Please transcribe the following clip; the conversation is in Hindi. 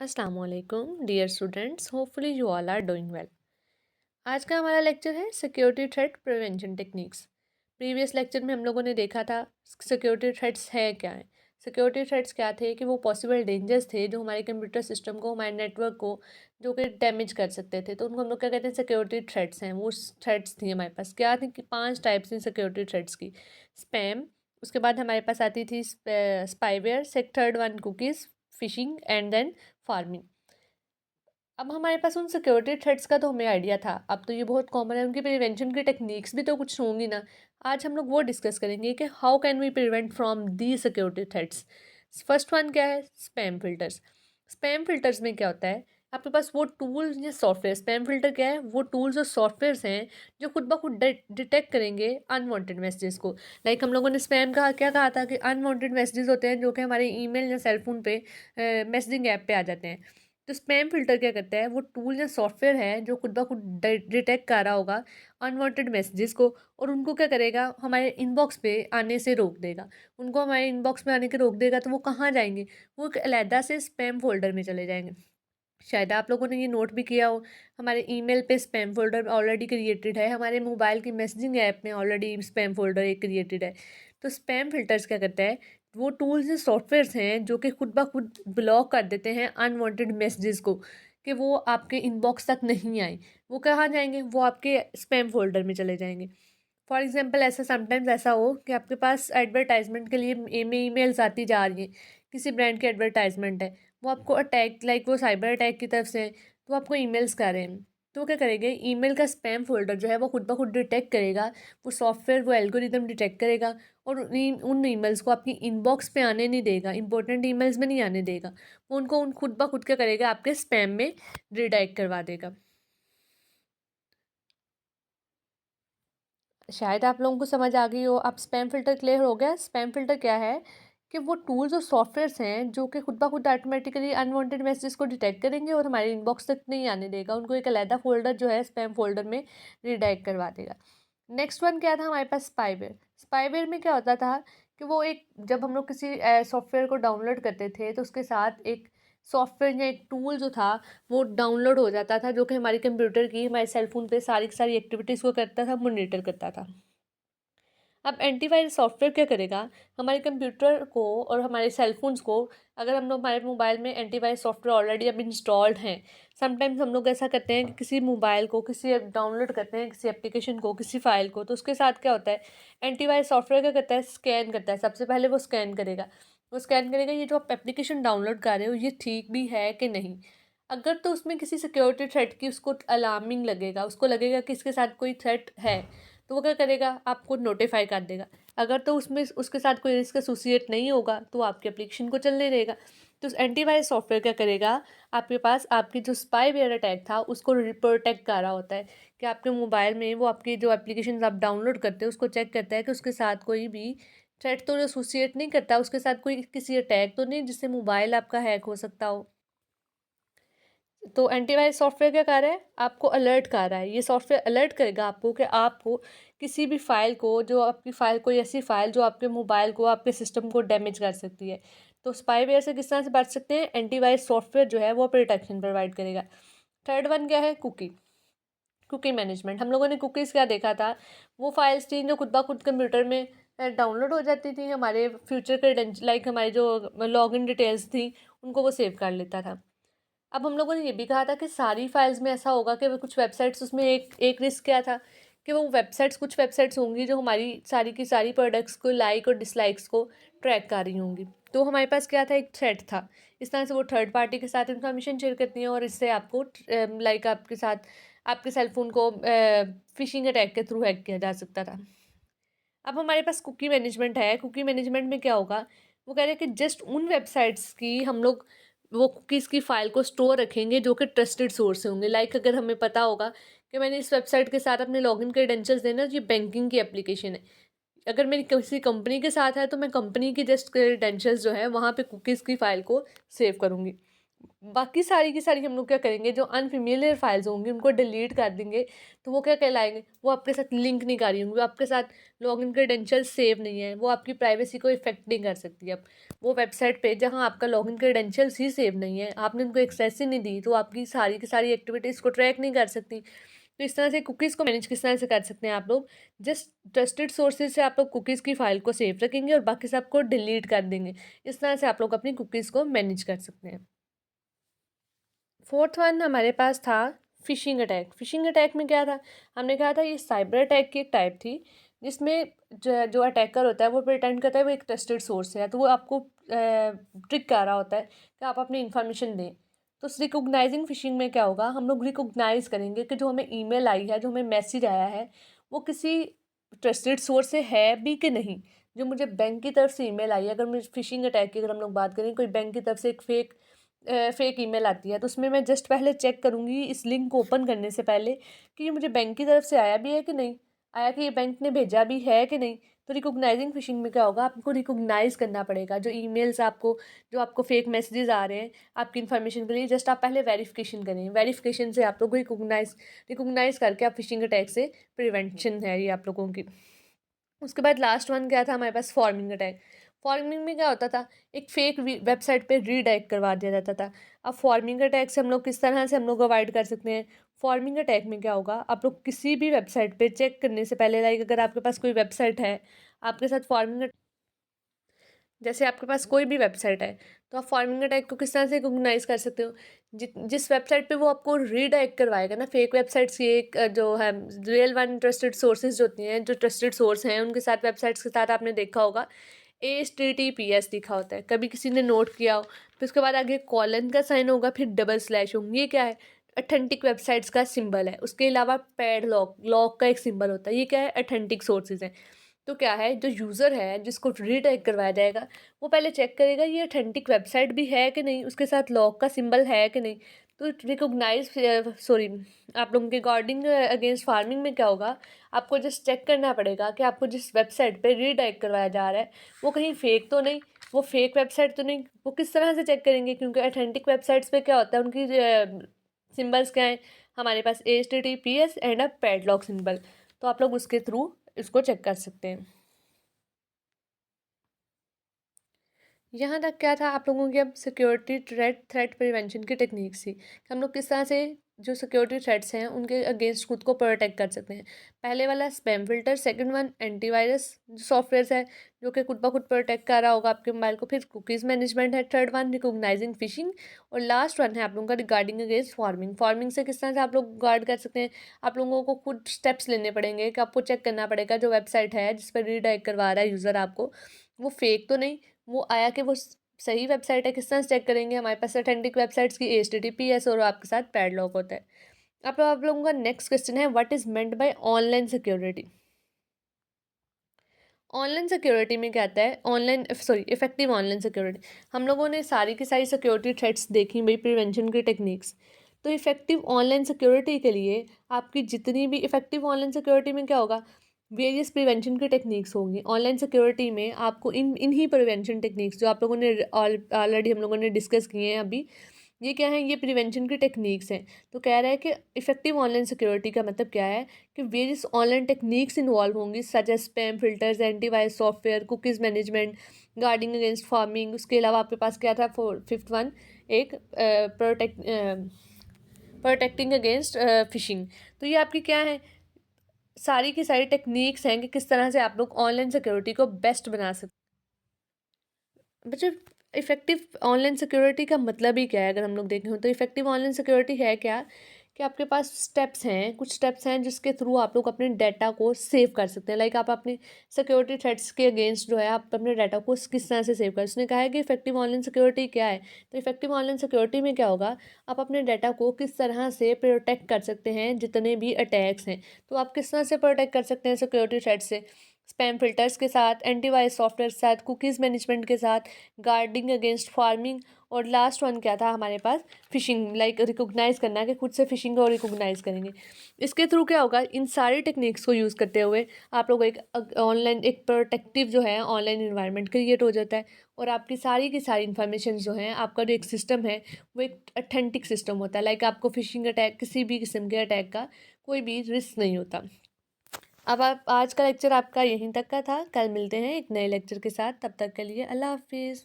अस्सलामुअलैकुम dear students, hopefully you all are doing well. आज का हमारा लेक्चर है security threat prevention techniques. Previous lecture में हम लोगों ने देखा था सिक्योरिटी थ्रेट्स है क्या है। सिक्योरिटी थ्रेट्स क्या थे कि वो पॉसिबल डेंजर्स थे जो हमारे कंप्यूटर सिस्टम को, हमारे नेटवर्क को जो कि डैमेज कर सकते थे, तो उनको हम लोग क्या कहते हैं, सिक्योरिटी थ्रेट्स हैं। वो थ्रेट्स थी हमारे पास, क्या थी कि 5 टाइप्स थी सिक्योरिटी थ्रेट्स की। स्पैम, उसके बाद हमारे पास आती थी spyware, third one cookies, phishing and then pharming. अब हमारे पास उन सिक्योरिटी थ्रेट्स का तो हमें आइडिया था, अब तो ये बहुत कॉमन है, उनकी प्रिवेंशन की टेक्निक्स भी तो कुछ होंगी ना। आज हम लोग वो डिस्कस करेंगे कि how can we prevent from the security threats. First one क्या है, स्पैम फिल्टर्स। स्पैम फिल्टर्स में क्या होता है, आपके पास वो टूल्स या सॉफ्टवेयर, स्पैम फिल्टर क्या है, वो टूल्स और सॉफ्टवेयर्स हैं जो खुद ब खुद डिटेक्ट करेंगे अनवांटेड मैसेजेस को। लाइक हम लोगों ने स्पैम कहा, क्या कहा था कि अनवांटेड मैसेजेस होते हैं जो कि हमारे ईमेल या सेलफोन पे मैसेजिंग ऐप पे आ जाते हैं। तो स्पैम फिल्टर क्या करता है, वो टूल या सॉफ्टवेयर है जो खुद ब खुद डिटेक्ट कर रहा होगा अनवांटेड मैसेजेस को, और उनको क्या करेगा, हमारे इनबॉक्स पे आने से रोक देगा। उनको हमारे इनबॉक्स में आने के रोक देगा तो वो कहाँ जाएंगे, वो एक अलहदा से स्पैम फोल्डर में चले जाएंगे। शायद आप लोगों ने ये नोट भी किया हो, हमारे ईमेल पे स्पैम फोल्डर ऑलरेडी क्रिएटेड है, हमारे मोबाइल की मैसेजिंग ऐप में ऑलरेडी स्पैम फोल्डर एक क्रिएटेड है। तो स्पैम फिल्टर्स क्या करता है, वो टूल्स या सॉफ्टवेयर्स हैं जो कि खुद ब खुद ब्लॉक कर देते हैं अनवांटेड मैसेजेस को, कि वो आपके इनबॉक्स तक नहीं आए। वो कहाँ जाएंगे, वो आपके स्पैम फोल्डर में चले जाएंगे। फॉर एग्जाम्पल, ऐसा समटाइम्स ऐसा हो कि आपके पास एडवर्टाइजमेंट के लिए ईमेल्स आती जा रही हैं, किसी ब्रांड की एडवर्टाइजमेंट है, वो आपको अटैक, लाइक वो साइबर अटैक की तरफ से है, तो आपको ईमेल्स कर रहे हैं। तो वो क्या करेंगे, ईमेल का स्पैम फोल्डर जो है वो खुद ब खुद डिटेक्ट करेगा, वो सॉफ्टवेयर, वो एल्गोरिदम डिटेक्ट करेगा, और उन ईमेल्स को आपकी इनबॉक्स पे आने नहीं देगा, इंपॉर्टेंट ईमेल्स में नहीं आने देगा। वो उनको उन खुद ब खुद क्या करेगा, आपके स्पैम में रिडायरेक्ट करवा देगा। शायद आप लोगों को समझ आ गई हो। अब स्पैम फ़िल्टर क्लियर हो गया। स्पैम फ़िल्टर क्या है कि वो टूल्स और सॉफ्टवेयर्स हैं जो कि खुद ब खुद ऑटोमेटिकली अनवांटेड मैसेजेस को डिटेक्ट करेंगे और हमारे इनबॉक्स तक नहीं आने देगा, उनको एक अलहदा फ़ोल्डर जो है स्पैम फ़ोल्डर में रिडायरेक्ट करवा देगा। नेक्स्ट वन क्या था हमारे पास, स्पाईवेयर। स्पाईवेयर में क्या होता था कि वो एक, जब हम लोग किसी सॉफ्टवेयर को डाउनलोड करते थे तो उसके साथ एक सॉफ्टवेयर या एक टूल जो था वो डाउनलोड हो जाता था, जो कि हमारे कंप्यूटर की, हमारे सेलफोन पे सारी की सारी एक्टिविटीज़ को करता था, मॉनिटर करता था। अब एंटीवायरस सॉफ्टवेयर क्या करेगा, हमारे कंप्यूटर को और हमारे सेलफोन्स को, अगर हम लोग, हमारे मोबाइल में एंटीवायरस सॉफ्टवेयर ऑलरेडी अब इंस्टॉल्ड हैं, समटाइम्स हम लोग ऐसा करते हैं कि किसी मोबाइल को, किसी डाउनलोड करते हैं किसी एप्लीकेशन को, किसी फाइल को, तो उसके साथ क्या होता है, एंटीवायरस सॉफ्टवेयर क्या करता है, स्कैन करता है। सबसे पहले वो स्कैन करेगा, ये जो आप एप्लीकेशन डाउनलोड कर रहे हो ये ठीक भी है कि नहीं। अगर तो उसमें किसी सिक्योरिटी थ्रेट की उसको अलार्मिंग लगेगा, उसको लगेगा कि इसके साथ कोई थ्रेट है, तो वो क्या करेगा, आपको नोटिफाई कर देगा। अगर तो उसमें उसके साथ कोई रिस्क एसोसिएट नहीं होगा तो वो आपके एप्लीकेशन को चलने देगा। तो एंटीवायरस सॉफ्टवेयर क्या करेगा, आपके पास आपकी जो स्पाईवेयर अटैक था उसको प्रोटेक्ट कर रहा होता है, कि आपके मोबाइल में वो आपकी जो एप्लीकेशन आप डाउनलोड करते हो उसको चेक करता है कि उसके साथ कोई भी थ्रेट तो एसोसिएट नहीं करता, उसके साथ कोई किसी अटैक तो नहीं जिससे मोबाइल आपका हैक हो सकता हो। तो एंटीवायरस सॉफ्टवेयर क्या कर रहा है, आपको अलर्ट कर रहा है। ये सॉफ्टवेयर अलर्ट करेगा आपको कि आपको किसी भी फाइल को, जो आपकी फाइल, कोई ऐसी फाइल जो आपके मोबाइल को, आपके सिस्टम को डैमेज कर सकती है। तो स्पाईवेयर से किस तरह से बच सकते हैं, एंटीवायरस सॉफ्टवेयर जो है वो प्रोटेक्शन प्रोवाइड करेगा। थर्ड वन क्या है, कुकी। Cookie management. हम लोगों ने कुकीज़ क्या देखा था, वो फाइल्स थी जो खुद ब खुद कंप्यूटर में डाउनलोड हो जाती थी, हमारे फ्यूचर क्रेडेंशियल, लाइक हमारी जो लॉगिन डिटेल्स थी उनको वो सेव कर लेता था। अब हम लोगों ने ये भी कहा था कि सारी फाइल्स में ऐसा होगा कि वो कुछ वेबसाइट्स, उसमें एक एक रिस्क क्या था कि वो वेबसाइट्स, कुछ वेबसाइट्स होंगी जो हमारी सारी की सारी प्रोडक्ट्स को, लाइक और डिसलाइक्स को ट्रैक कर रही होंगी। तो हमारे पास क्या था, एक थ्रेड था। इस तरह से वो थर्ड पार्टी के साथ इन्फॉर्मेशन शेयर करती हैं और इससे आपको लाइक आपके साथ, आपके सेलफोन को फिशिंग अटैक के थ्रू हैक किया जा सकता था। अब हमारे पास कुकी मैनेजमेंट है। कुकी मैनेजमेंट में क्या होगा, वो कह रहे हैं कि जस्ट उन वेबसाइट्स की हम लोग वो कुकीज़ की फ़ाइल को स्टोर रखेंगे जो कि ट्रस्टेड सोर्स से होंगे। लाइक अगर हमें पता होगा कि मैंने इस वेबसाइट के साथ अपने लॉगिन क्रेडेंशियल्स देना, ये बैंकिंग की एप्लीकेशन है, अगर मेरी किसी कंपनी के साथ है तो मैं कंपनी की जस्ट क्रेडेंशियल्स जो है वहाँ पे कुकीज़ की फ़ाइल को सेव करूँगी। बाकी सारी की सारी हम लोग क्या करेंगे, जो अनफेमिलियर फाइल्स होंगी उनको डिलीट कर देंगे। तो वो क्या कहलाएँगे, वो आपके साथ लिंक नहीं कर रही होंगी, वो आपके साथ लॉगिन क्रेडेंशियल्स सेव नहीं है, वो आपकी प्राइवेसी को इफ़ेक्ट नहीं कर सकती है। अब वो वेबसाइट पे जहाँ आपका लॉगिन क्रेडेंशियल्स ही सेव नहीं है, आपने उनको एक्सेस ही नहीं दी, तो आपकी सारी की सारी एक्टिविटीज़ को ट्रैक नहीं कर सकती। तो इस तरह से कुकीज़ को मैनेज किस तरह से कर सकते हैं आप लोग, जस्ट ट्रस्टेड सोर्सेज़ से आप लोग कुकीज़ की फ़ाइल को सेव रखेंगे और बाकी सबको डिलीट कर देंगे। इस तरह से आप लोग अपनी कुकीज़ को मैनेज कर सकते हैं। फोर्थ वन हमारे पास था फ़िशिंग अटैक। फ़िशिंग अटैक में क्या था, हमने कहा था ये साइबर अटैक की एक टाइप थी, जिसमें जो अटैकर होता है वो प्रिटेंड करता है वो एक ट्रस्टेड सोर्स है, तो वो आपको ट्रिक कर रहा होता है कि आप अपनी इन्फॉर्मेशन दें। तो रिकोगनाइजिंग फ़िशिंग में क्या होगा, हम लोग रिकोगनाइज़ करेंगे कि जो हमें ईमेल आई है, जो हमें मैसेज आया है, वो किसी ट्रस्टेड सोर्स से है भी कि नहीं। जो मुझे बैंक की तरफ से ईमेल आई है, अगर मैं फ़िशिंग अटैक की अगर हम लोग बात करें, कोई बैंक की तरफ से एक फेक ईमेल आती है, तो उसमें मैं जस्ट पहले चेक करूँगी इस लिंक को ओपन करने से पहले कि ये मुझे बैंक की तरफ से आया भी है कि नहीं, आया कि ये बैंक ने भेजा भी है कि नहीं। तो रिकोगनाइजिंग फ़िशिंग में क्या होगा, आपको रिकोगनाइज़ करना पड़ेगा जो ईमेल्स आपको, जो आपको फेक मैसेजेस आ रहे हैं आपकी इन्फॉर्मेशन के लिए, जस्ट आप पहले वेरिफिकेशन करें। वेरिफिकेशन से आप लोग रिकोगनाइज़ करके आप फ़िशिंग अटैक से प्रिवेंशन है ये आप लोगों की। उसके बाद लास्ट वन क्या था हमारे पास, फॉर्मिंग अटैक। फॉर्मिंग में क्या होता था, एक फेक वेबसाइट पे रीडायरेक्ट करवा दिया जाता था। अब फॉर्मिंग अटैक से हम लोग किस तरह से हम लोग अवॉइड कर सकते हैं। फॉर्मिंग अटैक में क्या होगा, आप लोग किसी भी वेबसाइट पे चेक करने से पहले, लाइक अगर आपके पास कोई वेबसाइट है, आपके साथ फॉर्मिंग, जैसे आपके पास कोई भी वेबसाइट है, तो आप फॉर्मिंग अटैक को किस तरह से रिकॉग्नाइज कर सकते हो। जिस वेबसाइट पे वो आपको रीडायरेक्ट करवाएगा ना, फेक वेबसाइट्स की एक जो है, रियल वन ट्रस्टेड सोर्सेज जो होती हैं, जो ट्रस्टेड सोर्स हैं, उनके साथ वेबसाइट्स के साथ आपने देखा होगा HTTPS लिखा होता है, कभी किसी ने नोट किया हो। फिर उसके बाद आगे कॉलन का साइन होगा, फिर डबल स्लैश होंगे, ये क्या है, अथेंटिक वेबसाइट्स का सिंबल है। उसके अलावा पैड लॉक का एक सिंबल होता है, ये क्या है, अथेंटिक सोर्सेज हैं। तो क्या है, जो यूज़र है जिसको रीडायरेक्ट करवाया जाएगा, वो पहले चेक करेगा ये अथेंटिक वेबसाइट भी है कि नहीं, उसके साथ लॉक का सिंबल है कि नहीं। तो रिकॉग्नाइज सॉरी आप लोगों के गार्डिंग अगेंस्ट फार्मिंग में क्या होगा, आपको जस्ट चेक करना पड़ेगा कि आपको जिस वेबसाइट पे रीडायरेक्ट करवाया जा रहा है वो कहीं फेक तो नहीं, वो फेक वेबसाइट तो नहीं। वो किस तरह से चेक करेंगे, क्योंकि अथेंटिक वेबसाइट्स पे क्या होता है, उनकी सिंबल्स क्या हैं, हमारे पास HTTPS and a padlock symbol. तो आप लोग उसके थ्रू इसको चेक कर सकते हैं। यहाँ तक क्या था आप लोगों की, अब सिक्योरिटी थ्रेट प्रिवेंशन की टेक्निक्स थी कि हम लोग किस तरह से जो सिक्योरिटी थ्रेट्स हैं उनके अगेंस्ट खुद को प्रोटेक्ट कर सकते हैं। पहले वाला spam filter, second one antivirus जो सॉफ्टवेयर है जो कि खुद ब खुद प्रोटेक्ट कर रहा होगा आपके मोबाइल को, फिर कुकीज़ मैनेजमेंट है, थर्ड वन रिकोगनाइजिंग फिशिंग, और लास्ट वन है आप लोगों का रिगार्डिंग अगेंस्ट फार्मिंग। फार्मिंग से किस तरह से आप लोग गार्ड कर सकते हैं, आप लोगों को खुद स्टेप्स लेने पड़ेंगे कि आपको चेक करना पड़ेगा जो वेबसाइट है जिस पर रीडायरेक्ट करवा रहा है यूज़र आपको, वो फेक तो नहीं, वो आया कि वो सही वेबसाइट है। किस तरह से चेक करेंगे, हमारे पास अथेंटिक वेबसाइट्स की HTTPS और आपके साथ पैडलॉक होता है। अब आप लोगों का नेक्स्ट क्वेश्चन है, what is meant by online security. Online security में क्या आता है, इफेक्टिव ऑनलाइन सिक्योरिटी। हम लोगों ने सारी की सारी सिक्योरिटी थ्रेट्स देखी भाई, प्रिवेंशन की टेक्निक्स। तो इफेक्टिव ऑनलाइन सिक्योरिटी के लिए आपकी जितनी भी इफेक्टिव ऑनलाइन सिक्योरिटी में क्या होगा, वेरियस प्रिवेंशन की टेक्निक्स होंगी। ऑनलाइन सिक्योरिटी में आपको इन्हीं प्रिवेंशन टेक्निक्स जो आप लोगों ने ऑलरेडी हम लोगों ने डिस्कस किए हैं अभी, ये क्या है, ये प्रिवेंशन की टेक्निक्स हैं। तो कह रहा है कि इफेक्टिव ऑनलाइन सिक्योरिटी का मतलब क्या है कि वेरियस ऑनलाइन टेक्निक्स इन्वॉल्व होंगी, such as spam filters, antivirus software, cookies management, guarding against pharming. उसके अलावा आपके पास क्या था, फिफ्थ वन, एक प्रोटेक्टिंग अगेंस्ट फिशिंग। तो ये आपकी क्या है, सारी की सारी टेक्निक्स हैं कि किस तरह से आप लोग ऑनलाइन सिक्योरिटी को बेस्ट बना सकते। बच्चे, इफेक्टिव ऑनलाइन सिक्योरिटी का मतलब ही क्या है, अगर हम लोग देखें तो इफेक्टिव ऑनलाइन सिक्योरिटी है क्या, कि आपके पास स्टेप्स हैं, कुछ स्टेप्स हैं जिसके थ्रू आप लोग अपने डाटा को सेव कर सकते हैं। लाइक आप अपने सिक्योरिटी थ्रेट्स के अगेंस्ट जो है आप अपने डाटा को किस तरह से सेव कर, उसने कहा है कि इफेक्टिव ऑनलाइन सिक्योरिटी क्या है। तो इफेक्टिव ऑनलाइन सिक्योरिटी में क्या होगा, आप अपने डाटा को किस तरह से प्रोटेक्ट कर सकते हैं जितने भी अटैक्स हैं। तो आप किस तरह से प्रोटेक्ट कर सकते हैं सिक्योरिटी थ्रेट से, स्पैम फिल्टर्स के साथ, एंटीवायरस सॉफ्टवेयर के साथ, कुकीज़ मैनेजमेंट के साथ, गार्डिंग अगेंस्ट फार्मिंग, और लास्ट वन क्या था हमारे पास, फ़िशिंग, लाइक रिकॉग्नाइज़ करना कि खुद से फ़िशिंग को रिकॉग्नाइज़ करेंगे। इसके थ्रू क्या होगा, इन सारी टेक्निक्स को यूज़ करते हुए आप लोगों को एक ऑनलाइन एक प्रोटेक्टिव जो है ऑनलाइन इन्वायरमेंट क्रिएट हो जाता है, और आपकी सारी की सारी इन्फॉर्मेशन जो है, आपका जो एक सिस्टम है वो एक ऑथेंटिक सिस्टम होता है। लाइक आपको फ़िशिंग अटैक, किसी भी किस्म के अटैक का कोई भी रिस्क नहीं होता। अब आप, आज का लेक्चर आपका यहीं तक का था। कल मिलते हैं एक नए लेक्चर के साथ, तब तक के लिए अल्लाह हाफिज़।